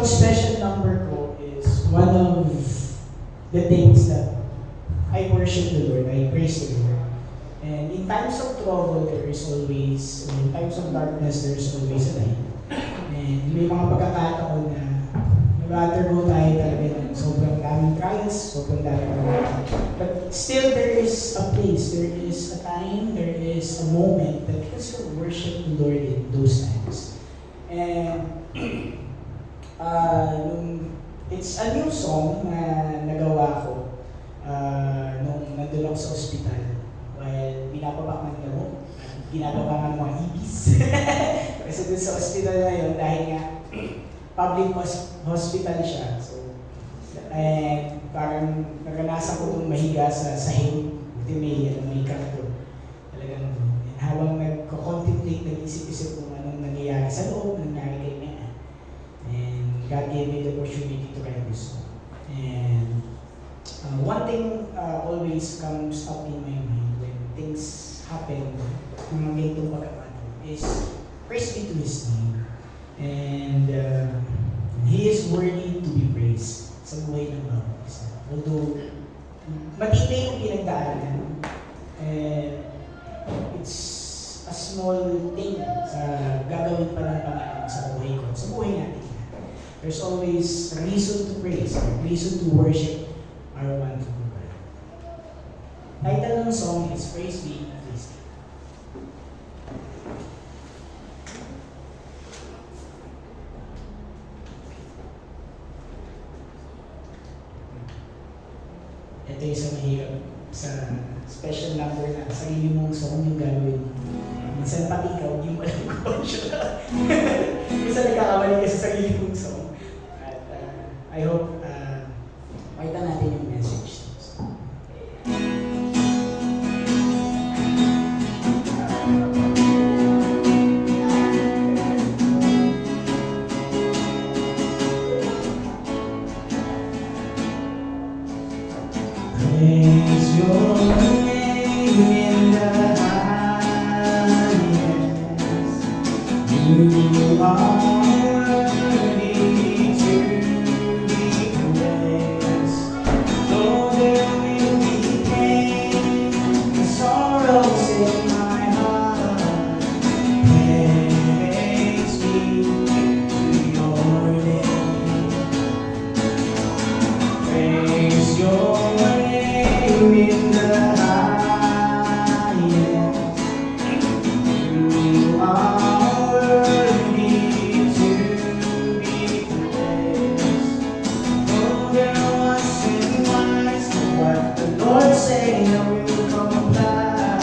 special number ko is one of the things that I worship the Lord, I praise the Lord. And in times of trouble, there is always, in times of darkness, there is always a light. And may mga pagkakataon na nag-undergo tayo talaga ng sobrang daming trials, sobrang daming but still there is a place, there is a time, there is a moment that you can still worship the Lord in those times. And it's a new song na nagawa ko nung nandun ako sa ospital while pinapapakan ka mo, ginagawa ng mga ibis. Kasi dun sa ospital na yun, dahil nga public hospital siya. So, and parang naranasan ko itong mahiga sa sahig, may kanto. Talagang, and habang nagko-contemplate, nag-isip-isip kung anong nangyayari sa loob, nangyayari kay Mea. And God gave me the opportunity to write this song. And one thing always comes up in my mind when things happen, mga ganitong pagkakataon, is praise be to His name. And He is worthy to be praised sa buhay ng bawat isa. Although, matibay yung pinagdaanan, it's a small thing sa gagawin pa ng Panginoon sa buhay ko, sa buhay natin. There's always a reason to praise, a reason to worship our wonderful God. Title ng song is Praise Be to His Name. Ito yung sa mahirap, sa special number na sarili mong song yung gagawin mo. Minsan pati ikaw, hindi mo alam kung siya. Minsan nagkakamali ka sa sarili mong song. At I hope makita natin yung message. Praise your name in the highest. You are worthy to be praised. Though there will be pain and sorrows in my heart, praise be to your name. Praise your in the highest, you are worthy to be praised. Though there was sin wise, what the Lord say will comply.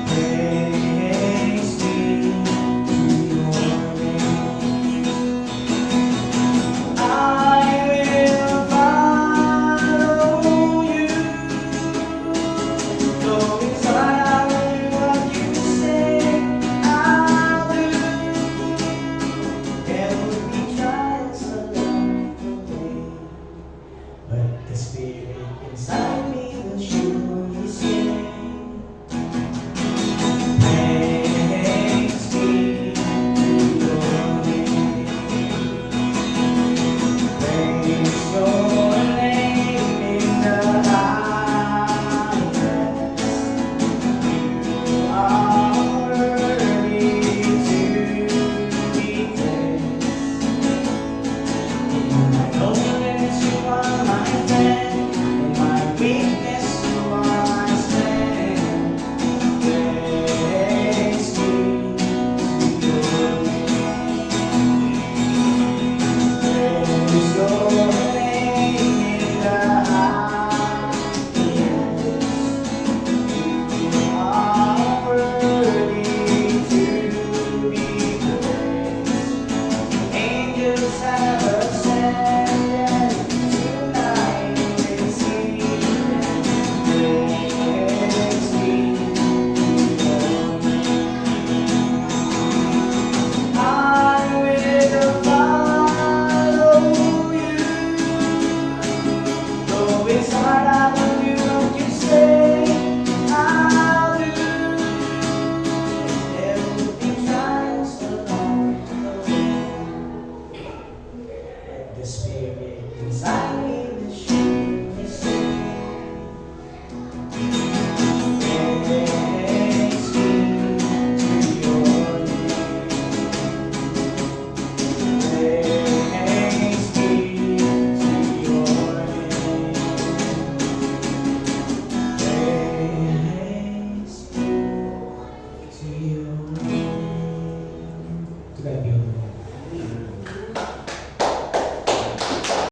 Praise be to your name. I will follow you. Though it's hard, I will do what you say I'll do. There will be trials along the way, but the Spirit inside me will surely say, praise be to your name. Praise your name in the highest. You are worthy to be praised. In my loneliness, you are my friend. In my weakness, you are my strength. Praise be to your name. Praise your name in the highest. You are worthy to be praised. Angels have ascended tonight, they sing praise be to your name. I will follow you. Though it's hard, I will do what you say I'll do. There will be trials along the way, the Spirit is on me.